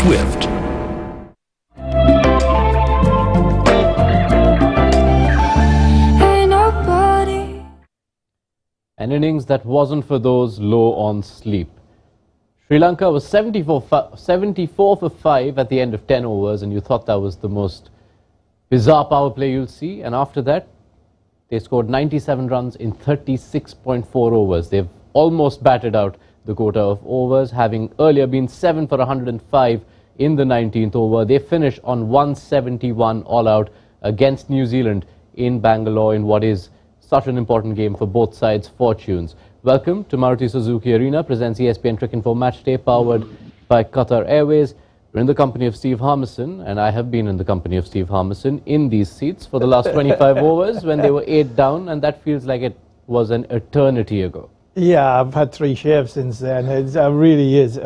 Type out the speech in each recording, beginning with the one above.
Swift. An innings that wasn't for those low on sleep. Sri Lanka was 74 for 5 at the end of 10 overs, and you thought that was the most bizarre power play you'll see. And after that, they scored 97 runs in 36.4 overs. They've almost batted out the quota of overs, having earlier been 7 for 105 in the 19th over. They finish on 171 all out against New Zealand in Bangalore in what is such an important game for both sides' fortunes. Welcome to Maruti Suzuki Arena, presents ESPN Cricinfo Matchday, powered by Qatar Airways. We're in the company of Steve Harmison, and I have been in the company of Steve Harmison in these seats for the last 25 overs when they were 8 down, and that feels like it was an eternity ago. Yeah, I've had 3 shaves since then. It really is.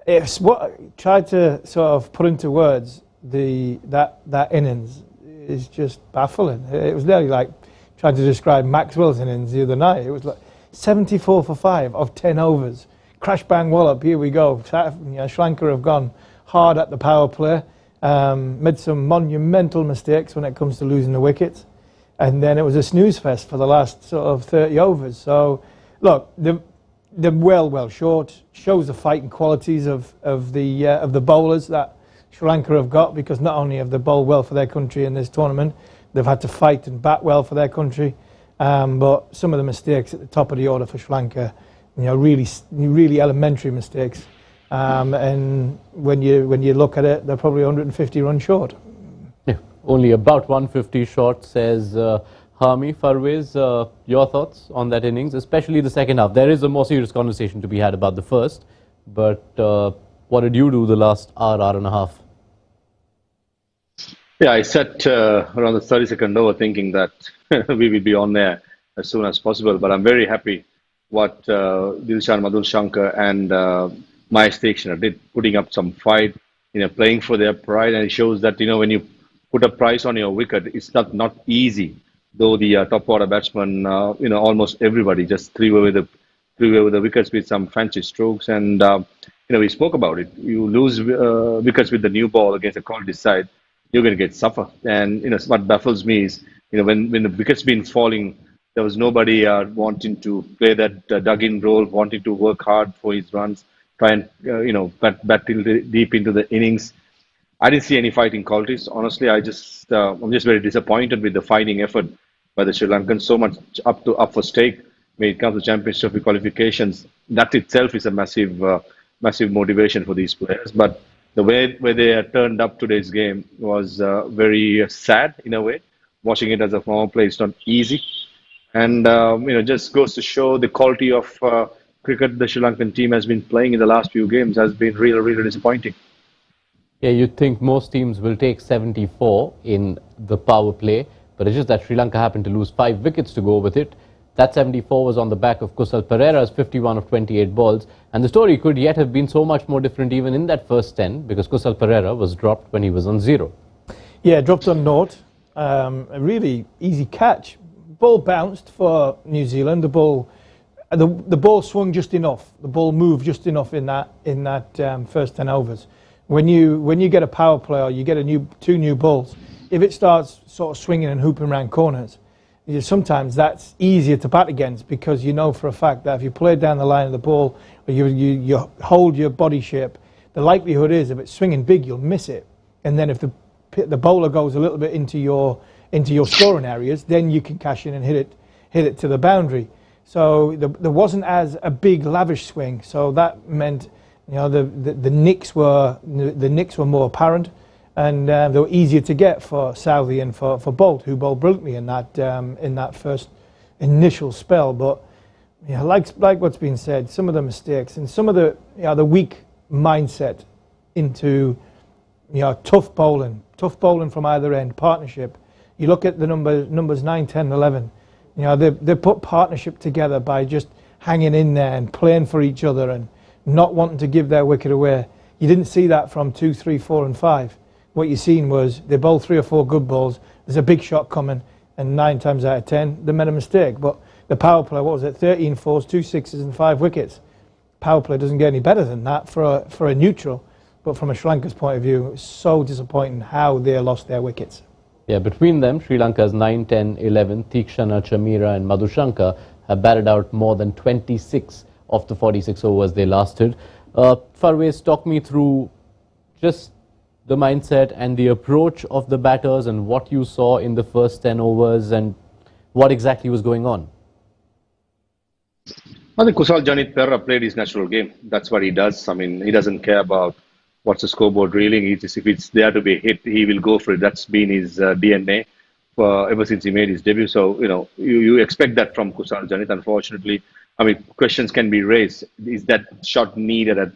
It's what I tried to sort of put into words. That innings is just baffling. It was nearly like trying to describe Maxwell's innings the other night. It was like 74 for 5 of 10 overs. Crash, bang, wallop, here we go. Sri Lanka have gone hard at the power play, made some monumental mistakes when it comes to losing the wickets. And then it was a snooze fest for the last sort of 30 overs. So, look, they're well short. Shows the fighting qualities of the bowlers that Sri Lanka have got, because not only have they bowled well for their country in this tournament, they've had to fight and bat well for their country, but some of the mistakes at the top of the order for Sri Lanka, really elementary mistakes. And when you look at it, they're probably 150 runs short. Yeah, only about 150 short, says Harmy. Farveez, your thoughts on that innings, especially the second half? There is a more serious conversation to be had about the first, but what did you do the last hour and a half? Yeah, I sat around the 32nd over thinking that we will be on there as soon as possible. But I'm very happy what Dilshan Madhulshankar and Matchday did, putting up some fight, playing for their pride. And it shows that, when you put a price on your wicket, it's not easy. Though the top order batsmen, almost everybody just threw away the wickets with some fancy strokes. And, we spoke about it. You lose wickets with the new ball against a quality side, you're going to get suffer. And what baffles me is, when the wicket's been falling, there was nobody wanting to play that dug-in role, wanting to work hard for his runs, try and bat till deep into the innings. I didn't see any fighting qualities. Honestly, I'm just very disappointed with the fighting effort by the Sri Lankans. So much up for stake when it comes to championship qualifications. That itself is a massive motivation for these players. But the way they turned up today's game was very sad in a way. Watching it as a former player is not easy, and just goes to show the quality of cricket the Sri Lankan team has been playing in the last few games has been really disappointing. Yeah, you'd think most teams will take 74 in the power play, but it's just that Sri Lanka happened to lose 5 wickets to go with it. That 74 was on the back of Kusal Perera's 51 of 28 balls. And the story could yet have been so much more different even in that first 10, because Kusal Perera was dropped when he was on 0. Yeah, dropped on naught. A really easy catch. Ball bounced for New Zealand. The ball swung just enough. The ball moved just enough in that first 10 overs. When you get a power play or you get 2 new balls, if it starts sort of swinging and hooping around corners, sometimes that's easier to bat against, because you know for a fact that if you play down the line of the ball, or you hold your body shape, the likelihood is if it's swinging big, you'll miss it. And then if the bowler goes a little bit into your scoring areas, then you can cash in and hit it to the boundary. So there wasn't as a big lavish swing, so that meant the nicks were more apparent. And they were easier to get for Southey and for Bolt, who bowled brilliantly in that first initial spell. But like what's been said, some of the mistakes and some of the weak mindset into tough bowling from either end, partnership. You look at the numbers 9, 10, 11. They put partnership together by just hanging in there and playing for each other and not wanting to give their wicket away. You didn't see that from 2, 3, 4, and 5. What you seen was they bowled 3 or 4 good balls. There's a big shot coming, and 9 times out of 10 they made a mistake. But the power play, what was it? 13 fours, 2 sixes, and 5 wickets. Power play doesn't get any better than that for a neutral. But from a Sri Lanka's point of view, it's so disappointing how they lost their wickets. Yeah, between them, Sri Lanka's 9, 10, 11, Tikshana, Chamira and Madhushanka have batted out more than 26 of the 46 overs they lasted. Farveez, talk me through just the mindset and the approach of the batters and what you saw in the first 10 overs and what exactly was going on. I think Kusal Janit Perra played his natural game. That's what he does. I mean, he doesn't care about what's the scoreboard reeling. He just, if it's there to be hit, he will go for it. That's been his DNA ever since he made his debut. So, you expect that from Kusal Janit. Unfortunately, I mean, questions can be raised. Is that shot needed at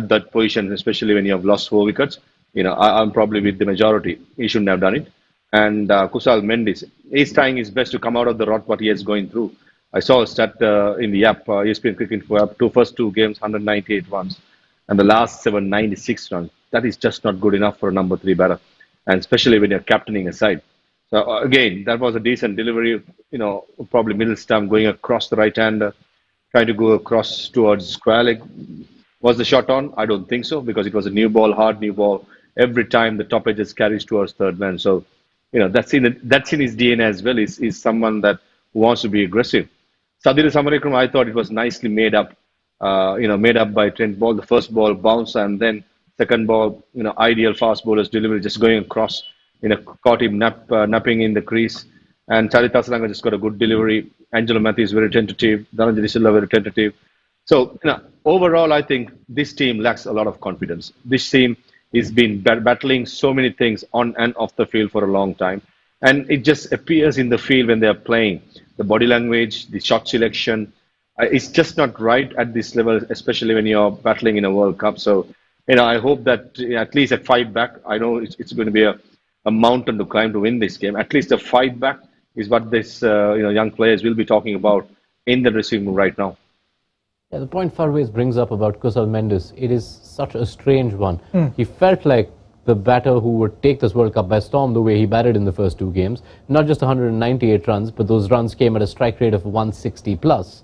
that position, especially when you have lost 4 wickets? I'm probably with the majority. He shouldn't have done it. And Kusal Mendis, he's trying his best to come out of the rot what he is going through. I saw a stat in the app, ESPN Cricket for app, first two games, 198 runs, and the last 7, 96 runs. That is just not good enough for a number 3 batter, and especially when you're captaining a side. So again, that was a decent delivery, probably middle stump going across the right-hander, trying to go across towards square leg. Was the shot on? I don't think so, because it was a new ball, hard new ball. Every time the top edges carries towards third man. So, that's in his DNA as well. Is someone that wants to be aggressive. Sadir Samarekram, I thought it was nicely made up. Made up by Trent Ball. The first ball bounce, and then second ball, ideal fast bowler's delivery, just going across. Caught him napping in the crease. And Charita Salanga just got a good delivery. Angelo Matthews very tentative. Dhananjay Silva very tentative. So, overall, I think this team lacks a lot of confidence. This team has been battling so many things on and off the field for a long time. And it just appears in the field when they are playing. The body language, the shot selection, it's just not right at this level, especially when you're battling in a World Cup. So, I hope that at least a fight back, I know it's going to be a mountain to climb to win this game. At least a fight back is what this young players will be talking about in the dressing room right now. Yeah, the point Farveez brings up about Kusal Mendis, it is such a strange one. He felt like the batter who would take this World Cup by storm the way he batted in the first 2 games. Not just 198 runs, but those runs came at a strike rate of 160 plus.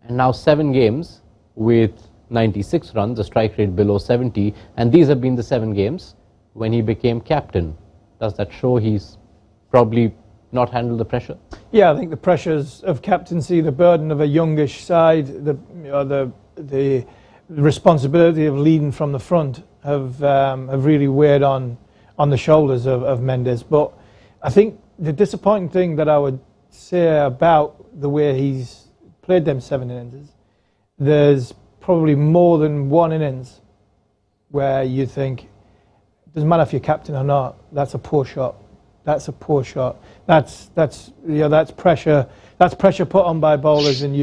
And now 7 games with 96 runs, a strike rate below 70. And these have been the 7 games when he became captain. Does that show he's probably not handled the pressure? Yeah, I think the pressures of captaincy, the burden of a youngish side, the responsibility of leading from the front have really weighed on the shoulders of Mendis. But I think the disappointing thing that I would say about the way he's played them 7 innings, there's probably more than one innings where you think, it doesn't matter if you're captain or not, that's a poor shot. That's a poor shot. That's pressure. That's pressure put on by bowlers, and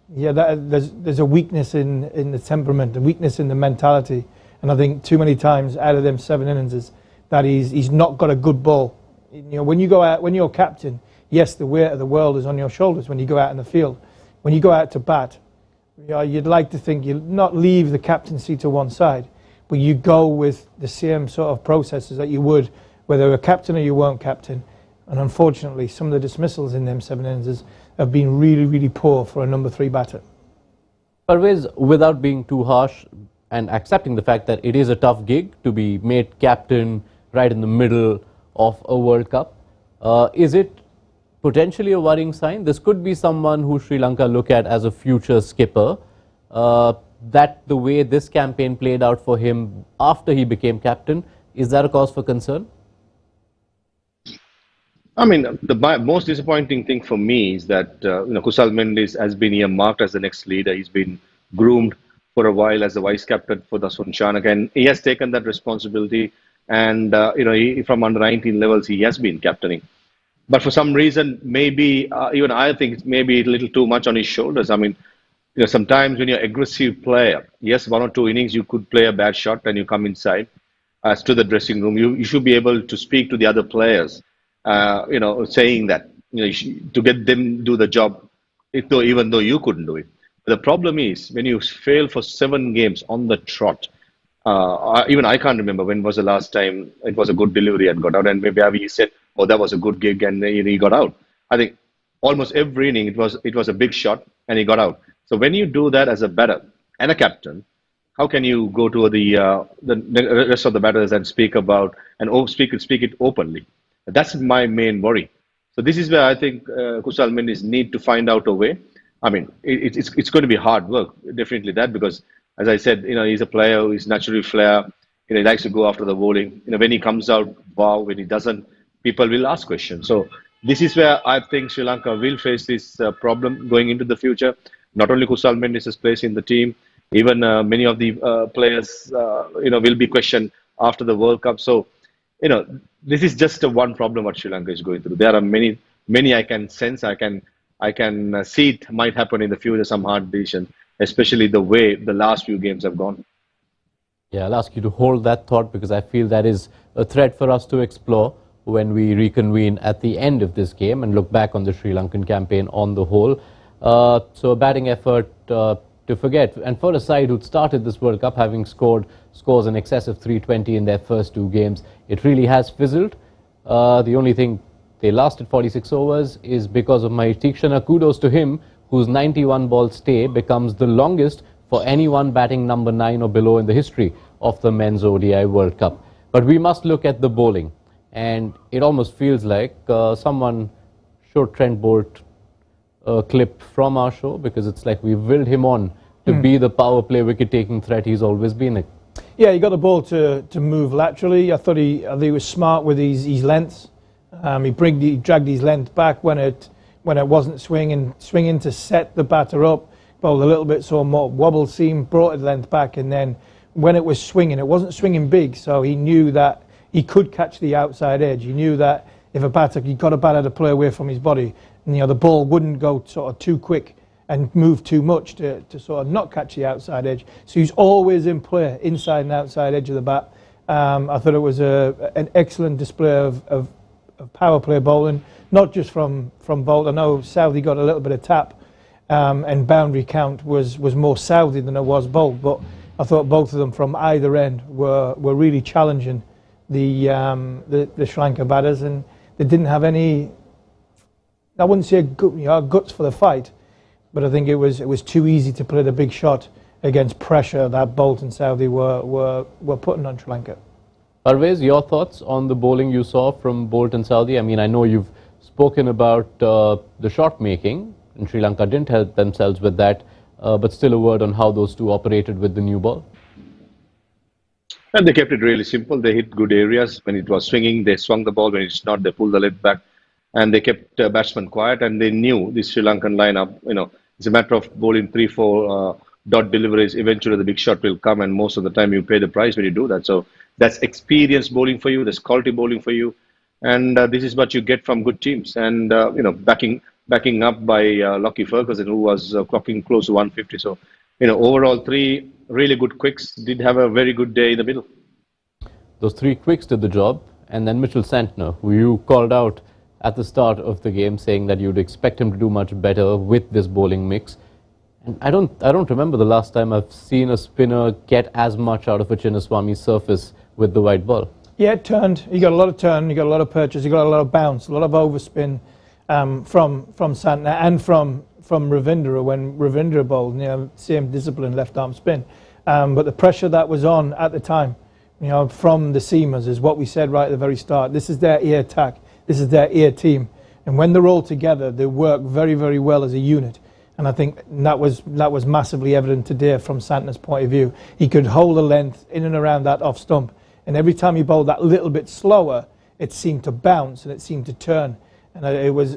there's a weakness in the temperament, a weakness in the mentality. And I think too many times out of them 7 innings that he's not got a good ball. When you go out, when you're captain, yes, the weight of the world is on your shoulders when you go out in the field. When you go out to bat, you'd like to think you'll not leave the captaincy to one side, but you go with the same sort of processes that you would whether you're a captain or you weren't captain. And unfortunately, some of the dismissals in them 7 innings have been really, really poor for a number 3 batter. Farveez, without being too harsh and accepting the fact that it is a tough gig to be made captain right in the middle of a World Cup, is it potentially a worrying sign? This could be someone who Sri Lanka look at as a future skipper, that the way this campaign played out for him after he became captain, is that a cause for concern? I mean, the most disappointing thing for me is that Kusal Mendis has been earmarked as the next leader. He's been groomed for a while as the vice captain for the Shanak, and he has taken that responsibility. And from under 19 levels, he has been captaining. But for some reason, maybe even I think it's maybe a little too much on his shoulders. I mean, sometimes when you're an aggressive player, yes, 1 or 2 innings you could play a bad shot and you come inside as to the dressing room. You should be able to speak to the other players. Saying that, to get them do the job, even though you couldn't do it. But the problem is, when you fail for 7 games on the trot, even I can't remember when was the last time it was a good delivery and got out, and maybe Avi said, oh, that was a good gig and he got out. I think almost every inning it was a big shot and he got out. So when you do that as a batter and a captain, how can you go to the rest of the batters and speak about and speak it openly? That's my main worry. So this is where I think Kusal Mendis need to find out a way. I mean, it's going to be hard work, definitely that, because as I said, he's a player who is naturally flair. He likes to go after the bowling. When he comes out, wow. When he doesn't, people will ask questions. So this is where I think Sri Lanka will face this problem going into the future. Not only Kusal Mendis' place in the team, even many of the players, will be questioned after the World Cup. So, this is just one problem what Sri Lanka is going through. There are many I can sense. I can see it might happen in the future. Some hard decisions, especially the way the last few games have gone. Yeah, I'll ask you to hold that thought because I feel that is a thread for us to explore when we reconvene at the end of this game and look back on the Sri Lankan campaign on the whole. So a batting effort to forget. And for a side who'd started this World Cup having scored scores in excess of 320 in their first two games, it really has fizzled. The only thing they lasted 46 overs is because of Mahesh Theekshana. Kudos to him, whose 91-ball stay becomes the longest for anyone batting number 9 or below in the history of the Men's ODI World Cup. But we must look at the bowling. And it almost feels like someone showed Trent Bolt a clip from our show, because it's like we willed him on to be the power play wicket-taking threat he's always been. Yeah, he got the ball to move laterally. I thought he was smart with his lengths. He dragged his length back when it wasn't swinging to set the batter up. Bowled a little bit, so more wobble seam, brought his length back, and then when it was swinging, it wasn't swinging big, so he knew that he could catch the outside edge. He knew that if he got a batter to play away from his body, and, the ball wouldn't go sort of too quick and move too much to sort of not catch the outside edge. So he's always in play, inside and outside edge of the bat. I thought it was an excellent display of power play bowling, not just from Bolt. I know Southey got a little bit of tap, and boundary count was more Southey than it was Bolt, but I thought both of them from either end were really challenging the Sri Lanka batters, and they didn't have any, I wouldn't say guts for the fight, but I think it was too easy to play the big shot against pressure that Bolt and Southey were putting on Sri Lanka. Farveez, your thoughts on the bowling you saw from Bolt and Southey? I mean, I know you've spoken about the shot making, and Sri Lanka didn't help themselves with that, but still a word on how those two operated with the new ball. And they kept it really simple. They hit good areas. When it was swinging, they swung the ball. When it's not, they pulled the leg back. And they kept batsmen quiet. And they knew this Sri Lankan lineup, it's a matter of bowling 3-4 dot deliveries. Eventually, the big shot will come. And most of the time, you pay the price when you do that. So that's experienced bowling for you. That's quality bowling for you. And this is what you get from good teams. And, backing up by Lockie Ferguson, who was clocking close to 150. So, overall, 3 really good quicks. Did have a very good day in the middle. Those 3 quicks did the job. And then Mitchell Santner, who you called out at the start of the game, saying that you'd expect him to do much better with this bowling mix. And I don't remember the last time I've seen a spinner get as much out of a Chinnaswamy surface with the white ball. Yeah, it turned. He got a lot of turn, he got a lot of purchase, he got a lot of bounce, a lot of overspin from Santner and from Ravindra when Ravindra bowled, same discipline, left arm spin. But the pressure that was on at the time, from the seamers is what we said right at the very start. This is their ear attack. This is their ear team. And when they're all together, they work very, very well as a unit. And I think that was massively evident today from Santner's point of view. He could hold the length in and around that off stump. And every time he bowled that little bit slower, it seemed to bounce and it seemed to turn. And it was,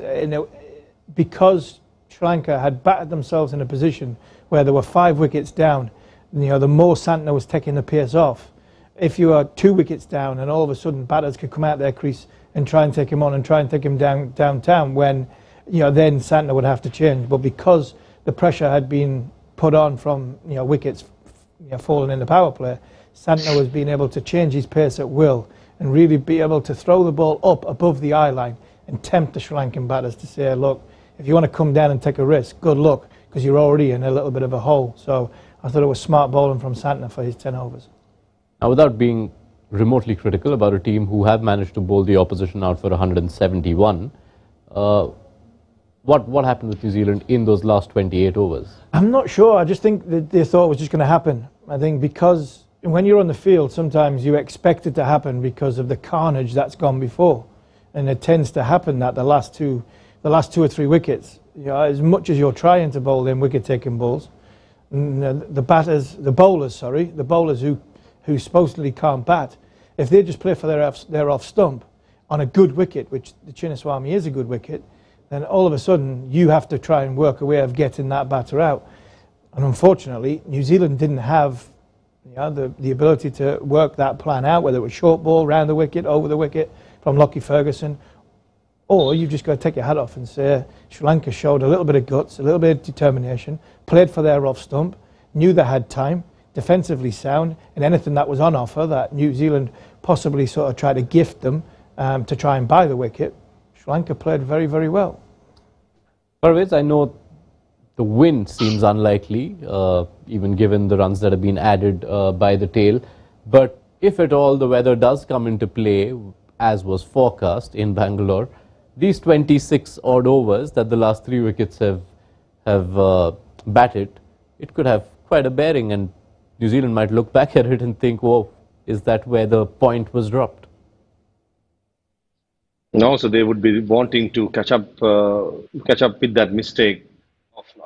because Sri Lanka had battered themselves in a position where there were 5 wickets down, the more Santner was taking the pace off. If you are 2 wickets down and all of a sudden batters could come out their crease and try and take him on and try and take him downtown, when then Santner would have to change. But because the pressure had been put on from wickets falling in the power play, Santner was being able to change his pace at will and really be able to throw the ball up above the eye line and tempt the Sri Lankan batters to say, look, if you want to come down and take a risk, good luck, because you're already in a little bit of a hole. So I thought it was smart bowling from Santner for his 10 overs. Now, without being remotely critical about a team who have managed to bowl the opposition out for 171, What happened with New Zealand in those last 28 overs? I'm not sure. I just think that they thought it was just going to happen. I think because when you're on the field, sometimes you expect it to happen because of the carnage that's gone before, and it tends to happen that the last two or three wickets. You know, as much as you're trying to bowl in wicket-taking balls, the bowlers who supposedly can't bat, if they just play for their off stump on a good wicket, which the Chinnaswamy is a good wicket, then all of a sudden you have to try and work a way of getting that batter out. And unfortunately, New Zealand didn't have the ability to work that plan out, whether it was short ball, round the wicket, over the wicket, from Lockie Ferguson, or you've just got to take your hat off and say Sri Lanka showed a little bit of guts, a little bit of determination, played for their off stump, knew they had time, defensively sound, and anything that was on offer that New Zealand possibly sort of tried to gift them to try and buy the wicket, Sri Lanka played very, very well. Farveez, I know the win seems unlikely, even given the runs that have been added by the tail. But if at all the weather does come into play, as was forecast in Bangalore, these 26 odd overs that the last three wickets have batted, it could have quite a bearing, and New Zealand might look back at it and think, whoa, is that where the point was dropped? No, so they would be wanting to catch up with that mistake.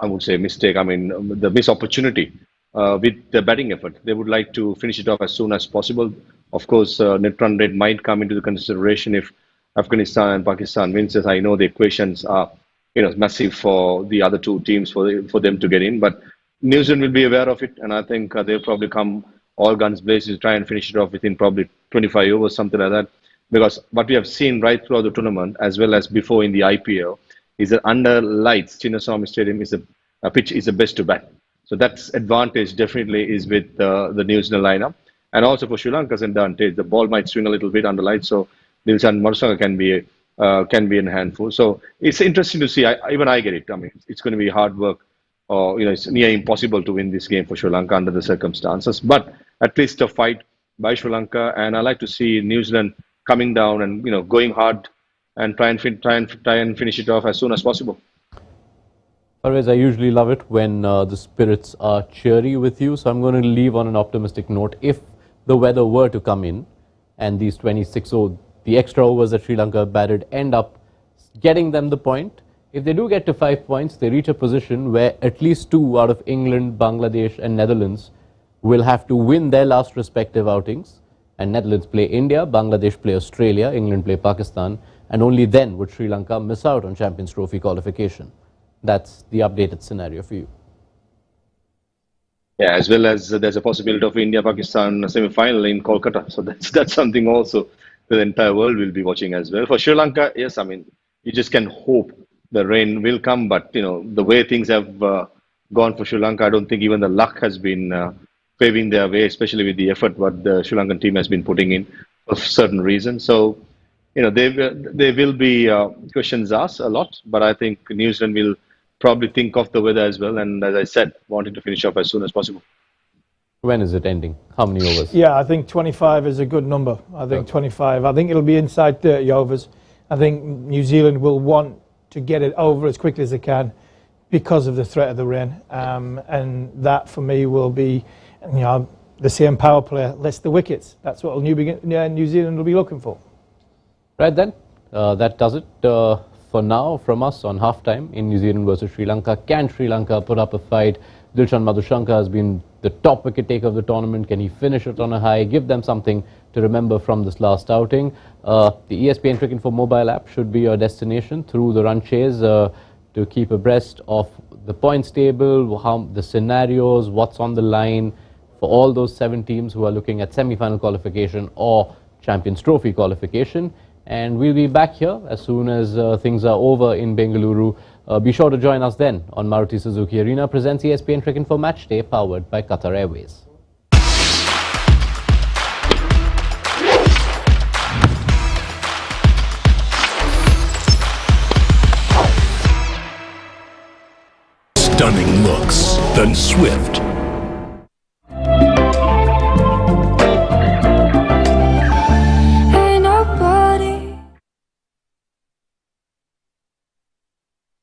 I would say mistake. I mean, the missed opportunity with the batting effort. They would like to finish it off as soon as possible. Of course, net run rate might come into the consideration if Afghanistan and Pakistan wins. As I know, the equations are massive for the other two teams for them to get in. But New Zealand will be aware of it, and I think they'll probably come all guns blazing to try and finish it off within probably 25 overs, something like that. Because what we have seen right throughout the tournament, as well as before in the IPL, is that under lights, Chinnaswamy Stadium is a pitch is the best to bat. So that's advantage definitely is with the New Zealand lineup, and also for Sri Lanka's advantage, the ball might swing a little bit under lights, so Dilshan Marusanga can be in handful. So it's interesting to see. Even I get it. I mean, it's going to be hard work, or it's near impossible to win this game for Sri Lanka under the circumstances. But at least a fight by Sri Lanka, and I like to see New Zealand coming down and going hard and try and finish it off as soon as possible. Farveez, I usually love it when the spirits are cheery with you, so I'm going to leave on an optimistic note. If the weather were to come in and these 26 the extra overs that Sri Lanka batted end up getting them the point, if they do get to 5 points, they reach a position where at least two out of England, Bangladesh and Netherlands will have to win their last respective outings. And Netherlands play India, Bangladesh play Australia, England play Pakistan, and only then would Sri Lanka miss out on Champions Trophy qualification. That's the updated scenario for you. Yeah, as well as there's a possibility of India-Pakistan semi-final in Kolkata. So that's something also the entire world will be watching as well. For Sri Lanka, yes, I mean, you just can hope the rain will come, but the way things have gone for Sri Lanka, I don't think even the luck has been paving their way, especially with the effort what the Sri Lankan team has been putting in for certain reasons. So, there will be questions asked a lot, but I think New Zealand will probably think of the weather as well. And as I said, wanting to finish off as soon as possible. When is it ending? How many overs? Yeah, I think 25 is a good number. I think 25. I think it'll be inside 30 overs. I think New Zealand will want to get it over as quickly as they can because of the threat of the rain. And that, for me, will be, the same power play less the wickets. That's what New Zealand will be looking for. Right then, that does it for now from us on halftime in New Zealand versus Sri Lanka. Can Sri Lanka put up a fight? Dilshan Marusanga has been the top wicket taker of the tournament. Can he finish it on a high? Give them something to remember from this last outing. The ESPN Cricket Info mobile app should be your destination through the run chase to keep abreast of the points table, the scenarios, what's on the line for all those 7 teams who are looking at semi-final qualification or Champions Trophy qualification. And we'll be back here as soon as things are over in Bengaluru. Be sure to join us then on Maruti Suzuki Arena presents ESPN Cricket Info Matchday, powered by Qatar Airways. Stunning looks, then swift,